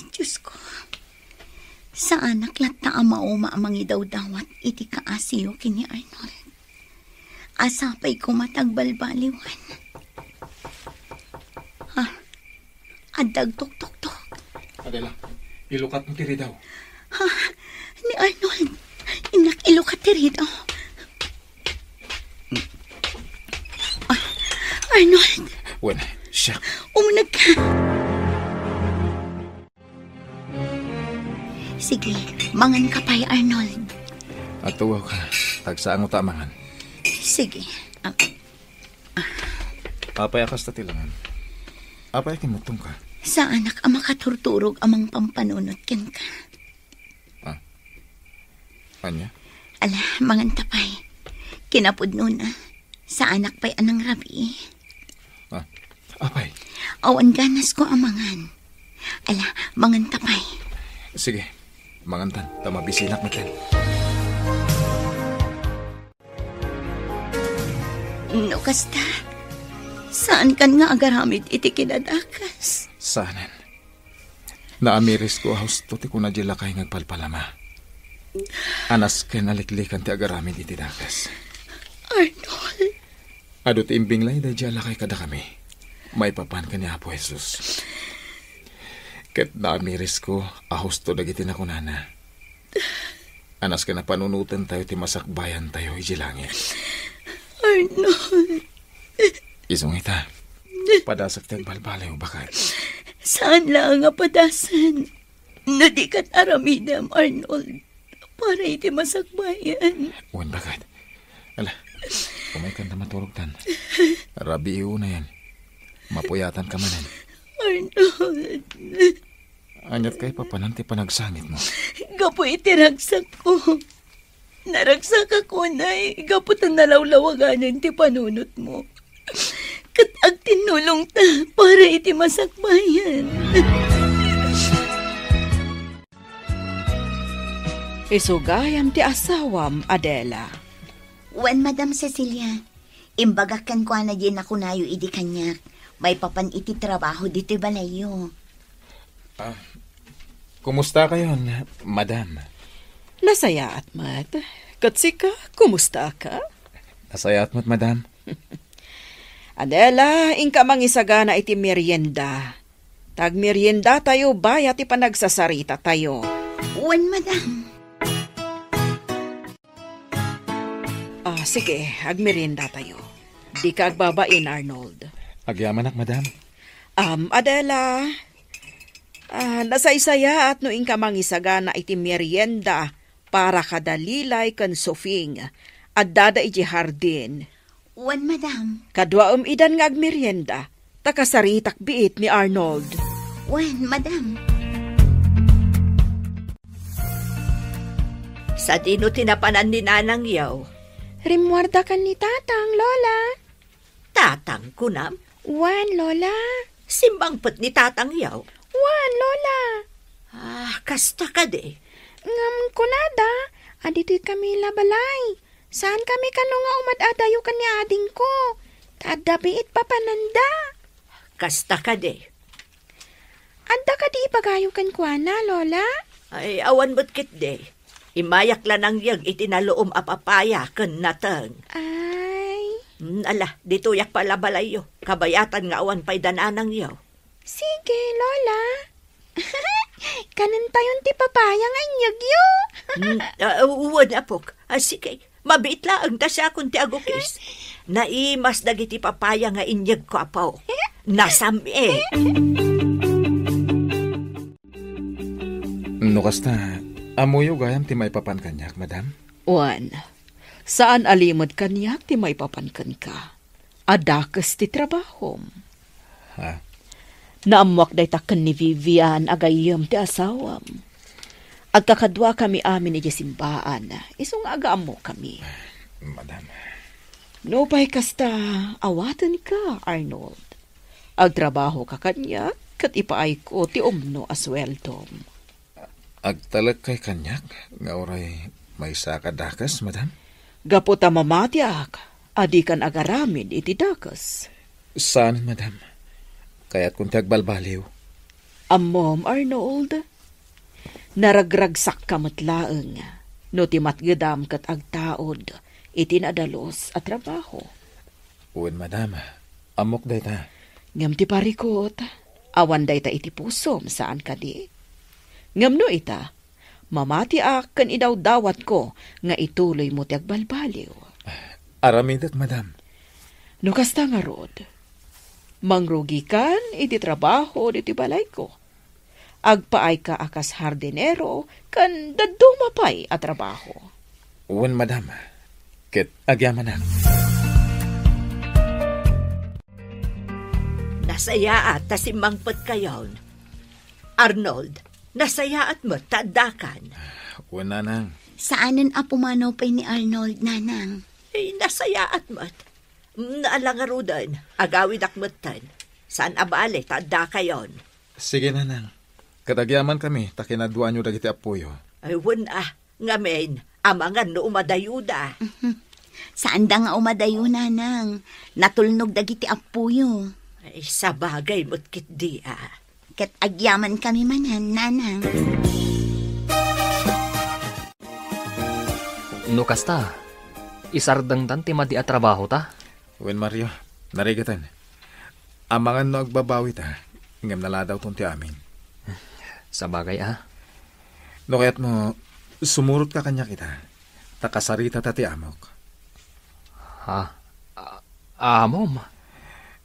Speaker 4: Diyos ko. Sa anak lat na amauma amangi daw dawat iti kaasiyo kini Arnold. Asapay ko matagbalbaliwan. Adag tok-tok-tok.
Speaker 5: Adela, ilukat mo tiri daw.
Speaker 4: Ni Arnold. Inak ilukat tiri daw. Arnold.
Speaker 5: Wen, siya.
Speaker 4: Umunag ka. Sige, mangan ka pa'y Arnold.
Speaker 5: At tuwaw ka. Tagsaan mo tamangan.
Speaker 4: Sige.
Speaker 5: Apay akas tatilangan. Apay kimutong ka.
Speaker 4: Sa anak ang makaturturog amang pampanunot ken ka.
Speaker 5: Anya?
Speaker 4: Ala, mangan tapay. Kinapudno na. Sa anak pa'y anang rabi.
Speaker 5: Apay.
Speaker 4: Awan ganas ko amangan. Ala, mangan tapay.
Speaker 5: Sige, mangantan. Tamabisinak natin.
Speaker 4: No, kasta. Saan kan nga agaramid iti kinadakas?
Speaker 5: Saanan. Naamiris ko haus to ti kuna jila kay ngagpalpalama. Anas ken naliklikan ti agaramid iti dakas.
Speaker 4: Arnold.
Speaker 5: Ado ti imbing lay da jala kay kada kami. May papan ka ni Apo Jesus. Ket naamiris ko ahus to dagiti na kunana. Anas ka na panunutan tayo ti masakbayan tayo ijilangin.
Speaker 4: Arnold.
Speaker 5: Isong ita. Padasak tayong balbalay o bakit?
Speaker 4: Saan lang nga padasan? Na di kat aramidam, Arnold. Para iti masakbayan.
Speaker 5: Uwan bakit? Ala, kumay ka na maturog tan. Rabi iuna yan. Mapuyatan ka manan.
Speaker 4: Arnold.
Speaker 5: Anyat kay papananti panagsangit mo.
Speaker 4: Gapo itiragsak ko. Naragsak ako na gapo tan nalawlawaganan ti panunot mo. Kat ag tinulong ta para iti masakbayan.
Speaker 7: Isugayam ti asawam, Adela.
Speaker 4: Wan, Madam Cecilia. Imbagakan ko na din ako nayo idi kanyak. May papan iti trabaho dito balayo.
Speaker 5: Kumusta kayo, madam?
Speaker 7: Nasaya at mat. Katsika, kumusta ka?
Speaker 5: Nasaya at madam?
Speaker 7: Adela, ingka mangisaga na iti merienda. Tag merienda tayo baya ti panagsasarita tayo.
Speaker 4: Wan, Madam.
Speaker 7: Sige, agmerienda tayo. Di ka agbabain, Arnold.
Speaker 5: Agyaman ak, madam?
Speaker 7: Adela, nasaysaya at noing ka mangisaga na iti merienda para kadalilay kan sofing at dada iti hardin.
Speaker 4: Wan, Madam.
Speaker 7: Kadwaom idan nga agmerienda, takasaritak biit ni Arnold.
Speaker 4: Wan, Madam. Sa dino tinapanan ni Nanang Yaw.
Speaker 6: Rimwarda kan ni Tatang, Lola.
Speaker 4: Tatang kunam?
Speaker 6: Wan, Lola.
Speaker 4: Simbangpot ni Tatang Yaw.
Speaker 6: Wan, Lola.
Speaker 4: Kasta ka de.
Speaker 6: Ngam kunada, adito'y kami labalay. Saan kami kano nga umad-adayo kan ni ading ko? Tadabiit pa pananda.
Speaker 4: Kasta ka de.
Speaker 6: Adda ka di ipagayo kan kuana, Lola?
Speaker 4: Ay, awan mo't kit de. Imayak lang ang yag itinaloom apapaya kan natang.
Speaker 6: Ay.
Speaker 4: Ala, dito yak pala balayo. Kabayatan nga awan pa'y dananang yaw.
Speaker 6: Sige, Lola. Kanan tayon ti papaya nga inyagyo.
Speaker 4: Uwan apok. Sige, mabiit lang ta siya kung ti agukis. Naimas dagiti papaya nga inyag ko apaw. Nasami.
Speaker 5: Nukasta, amuyo gayam ti may papan kanyak, madam?
Speaker 7: Wan, saan alimod kanyak ti may papankan ka? Adakas ti trabahom.
Speaker 5: Ha?
Speaker 7: Naamwak day takan ni Vivian agayam ti asawam. Agkakadwa kami amin ni simbaan. Isong agaam mo kami.
Speaker 5: Madam.
Speaker 7: No pa'y kasta, awatan ka, Arnold. Agtrabaho ka kanya, kat ipaay ko ti umno asweldom.
Speaker 5: Agtalag kay kanyak, nga oray may sakadakas, madam?
Speaker 7: Gaputa mamatiak, adikan agaramid iti dakas.
Speaker 5: Saan, madam? Kaya't kung ti agbalbaliw,
Speaker 7: Amom, Arnold, naragragsak ka matlaeng, no timatgedam kat agtaod, itinadalos at trabaho.
Speaker 5: Uwan, madam. Amok day ta.
Speaker 7: Ngam ti parikot, awan day ta iti pusom saan ka di. Ngam no ita, mamati kan idaw dawat ko nga ituloy mo ti agbalbaliw.
Speaker 5: Aramidat, madam.
Speaker 7: No kasta nga rod, mangrugi kan iti trabaho iti balay ko. Agpaay ka akas hardinero kan dadumapay at trabaho.
Speaker 5: Uwan, madam. Ket agyaman na.
Speaker 9: Nasaya at tasimangpot kayon. Arnold, nasaya at mo tadakan.
Speaker 5: Uwan, nanang.
Speaker 4: Saanan apumanaw pa ni Arnold, nanang?
Speaker 9: Nasaya at mo. Naalangarudan, agawid akmutan. Saan abale, tada kayon.
Speaker 5: Sige, nanang. Katagyaman kami, takinadwa nyo dagiti apuyo.
Speaker 9: Ay, wala. Ngamen, amangan no umadayuda.
Speaker 4: Saan da nga umadayo, nanang? Natulnog dagiti apuyo.
Speaker 9: Ay, sa bagay mo't kitdi
Speaker 4: Ket agyaman kami manan, nanang.
Speaker 3: No kasta, isardang tan ti madi at trabaho ta?
Speaker 5: Uwan, Mario. Narigatan. Amangan no agbabawi ta. Ngam naladaw tong ti amin.
Speaker 3: Sa bagay
Speaker 5: No kaya't mo, sumurot ka kanya kita. Takasarita tati amok.
Speaker 3: Amom?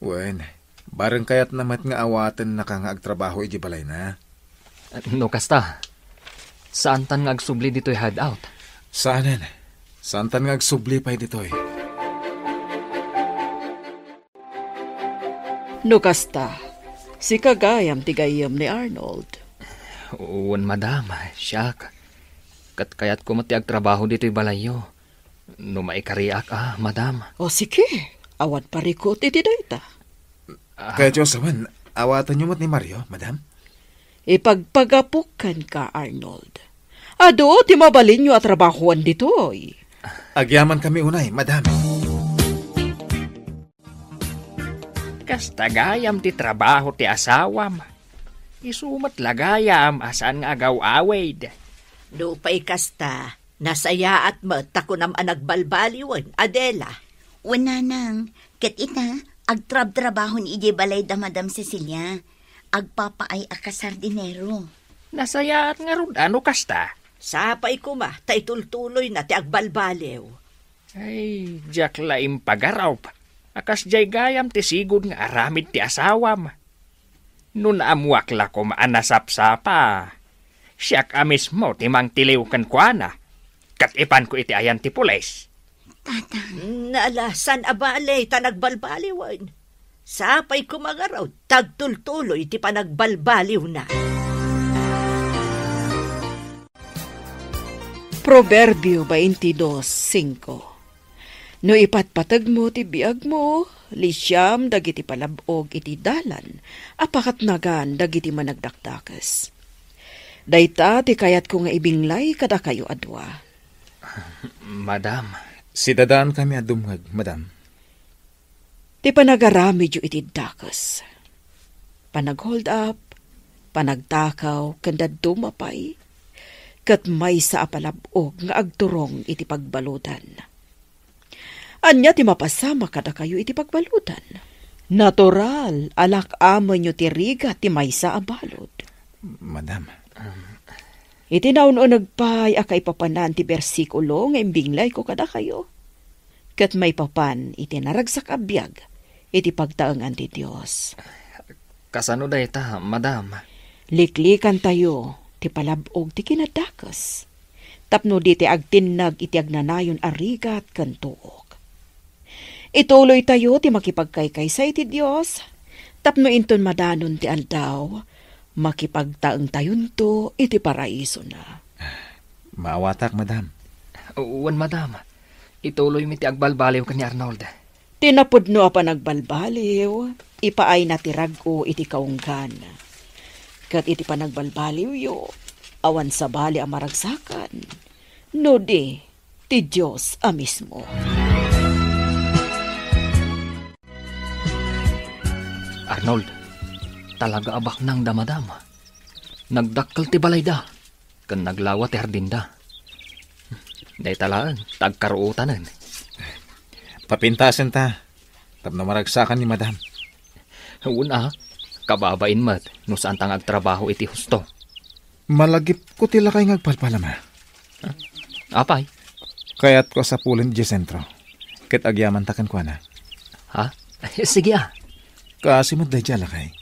Speaker 5: Uwan, bareng kaya't namat nga awatan na kang agtrabaho iji balay na.
Speaker 3: No kasta, saan tan nga agsubli dito'y hideout?
Speaker 5: Saanan? Saan tan nga agsubli pa'y dito'y?
Speaker 7: No kasta, si kagayam tigayam ni Arnold.
Speaker 3: Uwan, madam. Siyak. Kat kaya't ko mati agtrabaho dito'y balayo. No maikariak madam.
Speaker 7: O sige, awat parikot iti dayta.
Speaker 5: Kaya Diyos, awan, awatan nyo mat ni Mario, madam?
Speaker 7: Ipagpagapukan ka, Arnold. Ado, ti mabalin nyo at trabahoan dito'y.
Speaker 5: Agyaman kami unay, madam.
Speaker 10: Kastagayam ti trabaho ti asawam. Isumat lagayam asan nga agaw-awid.
Speaker 9: Lupay kasta, nasaya at matako nam anagbalbaliwan, Adela.
Speaker 4: Nanang, ket ita, agtrab-trabahon ije balay da Madam Cecilia. Agpapaay akasardinero.
Speaker 10: Nasaya at nga ron, ano kasta?
Speaker 9: Sapay kuma, taitultuloy na ti agbalbaliw.
Speaker 10: Ay, jak laim pagaraw pa. Akas jay gayam ti sigod nga aramid ti asawam. Nun amuakla ko maanasapsapa. Siyak amis mo ti mang tiliw kan kuana. Kat ipan ko iti ayan ti pulis.
Speaker 9: Naalasan abale, tanagbalbaliwan. Sapay kumagaraw, tagtultuloy ti panagbalbaliw na.
Speaker 7: Proverbio 22:5. No ipatpatag mo ti biag mo, lisyam dagiti palabog iti dalan, apakat nagan dagiti managdakdakas. Dayta ti kayat ko nga ibinglay kada kayo adwa.
Speaker 3: Madam.
Speaker 5: Si dadaan kami adumag, madam.
Speaker 7: Ti panagarami yu iti dakas. Panag-hold up, panagtakaw, kanda dumapay, kat may sa apalabog nga agturong iti pagbalutan. Anya ti mapasama kada kayo iti pagbalutan. Natural, alak amo nyo ti riga ti may sa abalod.
Speaker 5: Madam.
Speaker 7: Iti naununagpay akay papanan ti bersikulo nga imbinglay ko kada kayo. Kat may papan iti naragsak abiyag iti pagtaangan ti Diyos.
Speaker 3: Kasano day ta, madam?
Speaker 7: Liklikan tayo ti palabog ti kinadakas. Tapno di ti agtinag iti agnanayon arigat kantuok. Ituloy tayo ti makipagkaykay sa iti Diyos. Tapno inton madanon ti aldaw, makipagtaeng tayon to iti paraiso na.
Speaker 5: Maawatak, madam.
Speaker 3: Uwan, madam. Ituloy mi ti agbalbaliw ka ni Arnold.
Speaker 7: Tinapudno pa nagbalbaliw, ipaay na tirag ko iti kaunggan. Kat iti panagbalbaliw yo, awan sa bali ang maragsakan. No di, ti Diyos a mismo.
Speaker 3: Arnold, talaga abak nang damadama. Nagdakkel ti balay da. Kan naglawa ti hardinda. Day talaan, tagkaruutanan.
Speaker 5: Papintasin ta. Tapno maragsakan ni madam.
Speaker 3: Una, kababain mat, no saan tang agtrabaho iti husto.
Speaker 5: Malagip ko tila kay ngagpalpalama.
Speaker 3: Apay?
Speaker 5: Kaya't ko sa pulin di sentro. Ket agyaman takan ko na.
Speaker 3: Ha? Sige
Speaker 5: Kasi mo day jala kay.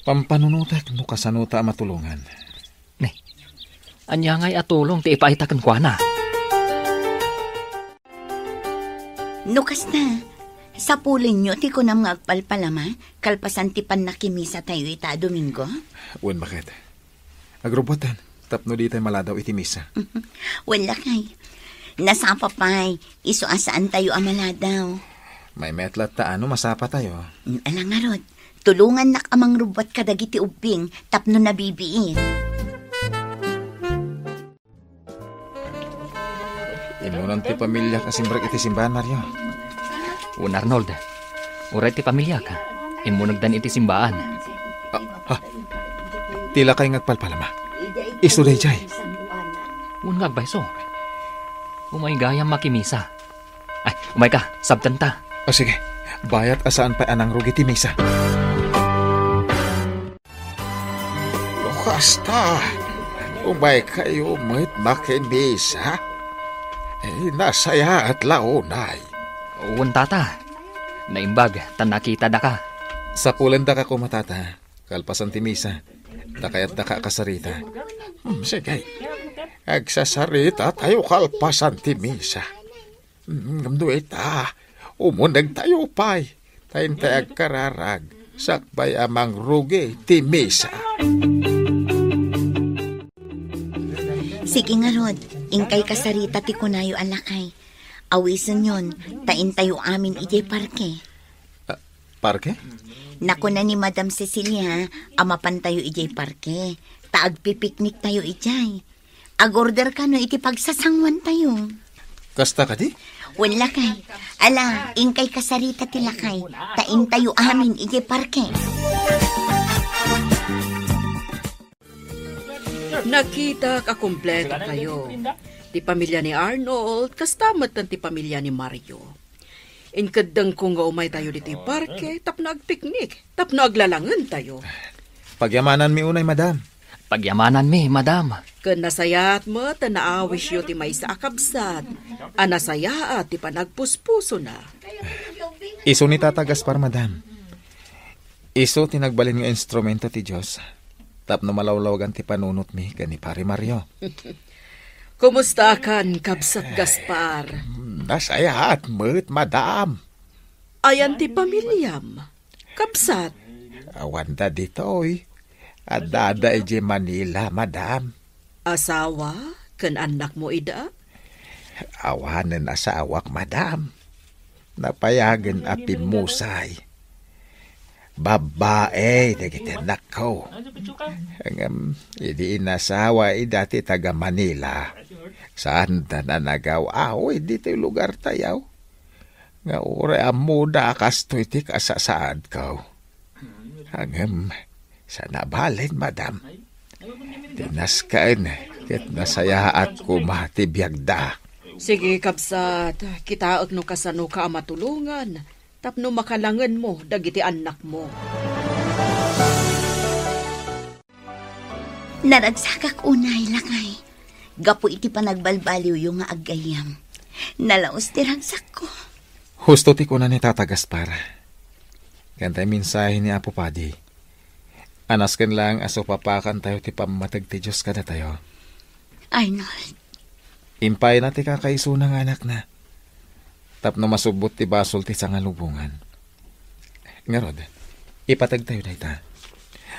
Speaker 5: Pampanunutak no kasanuta matulungan.
Speaker 3: Anya ngay atulong ti ipaitakan kwa na.
Speaker 4: Nukas na. Sa pulin nyo, ti ko na mga agpalpalama, kalpasan ti pan nakimisa tayo ita Domingo.
Speaker 5: Wen bakit? Agrobotan, tapno di tayo maladaw iti misa.
Speaker 4: Wala kay. Nasapa pa'y, iso asaan tayo amaladaw.
Speaker 5: May metlat ta ano, masapa tayo.
Speaker 4: Alang nga rod, tulungan nak amang rubat kadagiti ubing, tapno nabibiin.
Speaker 5: Inunan ti pamilya kasimbrak iti simbahan, Mario.
Speaker 3: Un Arnold, uray ti pamilya ka. Imunagdan iti simbaan.
Speaker 5: Tila kay ngagpalpalama. Iso day jay.
Speaker 3: Un ngagbayso. Umay gayam makimisa. Ay, umay ka, sabtan ta.
Speaker 5: O sige, bayat asaan pa anang rugi ti misa.
Speaker 8: Basta, umay kayo mo't makimisa. Nasaya at launay.
Speaker 3: Un tata, naimbag, tan nakita da ka.
Speaker 5: Sa pulan da ka kumatata, kalpasan ti misa, da kaya't da ka kasarita.
Speaker 8: Sige, agsasarita tayo kalpasan ti misa. Duita, umunag tayo pa'y, tayo tayo agkararag, sakbay amang rugi ti misa.
Speaker 4: Sige nga rod, ingkay kasarita ti kunayo alakay. Awisan yon, tain tayo amin ijay parke.
Speaker 5: Parke?
Speaker 4: Naku na ni Madam Cecilia, amapan tayo ijay parke. Taagpipiknik tayo ijay. Agorder ka no iti pagsasangwan tayo.
Speaker 5: Kasta ka di?
Speaker 4: Wala kay. Ala, ingkay kasarita ti lakay. Tain tayo amin ijay parke.
Speaker 9: Nakita kakumpleto kayo. Ti pamilya ni Arnold, kastamat ng ti pamilya ni Mario. Inkadang kung umay tayo dito parke, tapno agpiknik, tapno aglalangan tayo.
Speaker 5: Pagyamanan mi unay, madam.
Speaker 3: Pagyamanan mi, madam.
Speaker 9: Kan nasayaat mo, tanaawis yo ti may sa akabsat. Anasayaat ti panagpuspuso na.
Speaker 5: Iso ni Tata Gaspar, madam. Iso tinagbalin nga instrumento ti Diyos. Tapno malawlawagan ti panunot mi, gani pare Mario.
Speaker 9: Kumusta kan, Kabsat Gaspar?
Speaker 8: Nasayaat mo't, madam.
Speaker 9: Ayan ti pamilyam. Kabsat.
Speaker 8: Awanda dito'y. Adada ije Manila, madam.
Speaker 9: Asawa? Kan anak mo ida?
Speaker 8: Awanan asawak, madam. Napayagan apin musay. Babae, dagiti anak ko. Idi inasawa, dati taga Manila. Saan ta na nagaw? Hindi tayo lugar tayaw. Nga ure amuda kasto iti kasasaad ko. Hangam, sa nabalin, madam. Tinaskaan, ket nasayaat ko matibiyagda.
Speaker 9: Sige, Kabsat. Kitaot no kasano ka matulungan. Tapno makalangan mo, dagiti anak mo.
Speaker 4: Naragsakak unay lakay. Gapo iti panagbalbaliw yung nga aggayam. Nalaos ti ragsak ko.
Speaker 5: Husto ti kuna ni Tata Gaspar. Kantay minsahe ni Apo Padi. Anasken lang aso papakan tayo ti pamatag ti Diyos kada tayo.
Speaker 4: Arnold.
Speaker 5: Impay na ti kakaiso ng anak na. Tapno masubot ti basol ti sangalubungan. Ngarod, ipatag tayo na ita.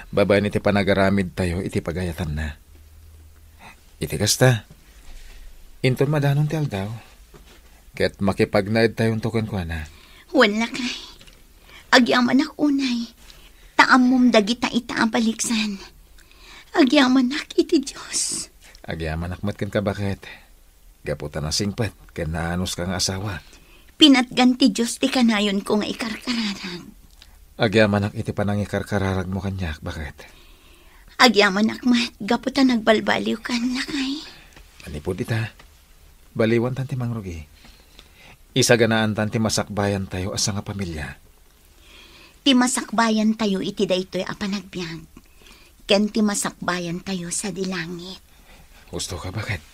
Speaker 5: Baba ni ti panagaramid tayo iti pagayatan na. Iti kasta. Inton madanon ti aldaw. Ket makipagnaid tayong tukon ko na.
Speaker 4: Wala kay. Agyaman ak unay. Taamom dagita ita ang paliksan. Agyaman ak iti Diyos.
Speaker 5: Agyaman ak matkan ka bakit? Gaputan na singpet, kananos kang asawa.
Speaker 4: Pinatgan ti Diyos ti kanayon ko nga ikarkararag.
Speaker 5: Agyaman ak iti panang ikarkararag mo kanyak, bakit?
Speaker 4: Agyaman akmat, gaputa nagbalbaliw ka lakay.
Speaker 5: Manipod ita. Baliwan tanti mangrugi. Isa ganaan tanti masakbayan tayo asa nga pamilya.
Speaker 4: Ti masakbayan tayo iti daytoy a panagbiag. Ken ti masakbayan tayo sa dilangit.
Speaker 5: Gusto ka bakit?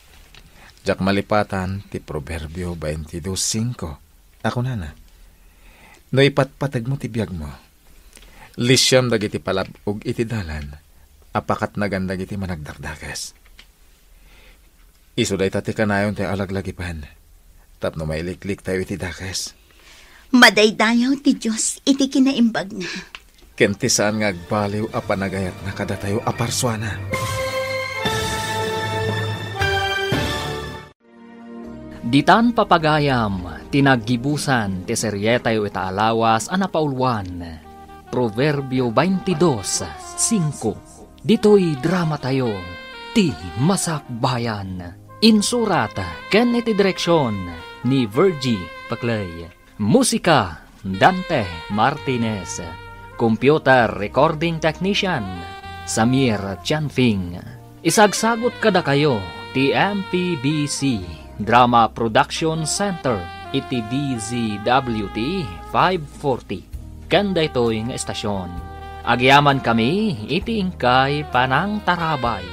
Speaker 5: Jak malipatan ti Proverbio 22:5. Ako na. No ipatpatag mo ti biyag mo. Lisyam dagiti palabog iti dalan. Apakat nagandag iti managdakdakas. Isuday tati kanayon tayo alaglagipan. Tapno mailiklik tayo iti dakas.
Speaker 4: Madaydayaw ti Diyos iti kinaimbag na.
Speaker 5: Kenti saan nga agbaliw a panagayat na kada tayo aparswana.
Speaker 3: Ditan papagayam, tinaggibusan, ti seryetayo itaalawas, anapaulwan. Proverbio 22:5. Dito'y drama tayo, ti Masakbayan. Insurat, ken iti direksyon, ni Virgie Paclay. Musika, Dante Martinez. Computer Recording Technician, Samir Chanfing. Isagsagot kada kayo, ti MPBC Drama Production Center, iti DZWT 540. Kanda ito'y nga estasyon. Agyaman kami, iti ingkay panang tarabay.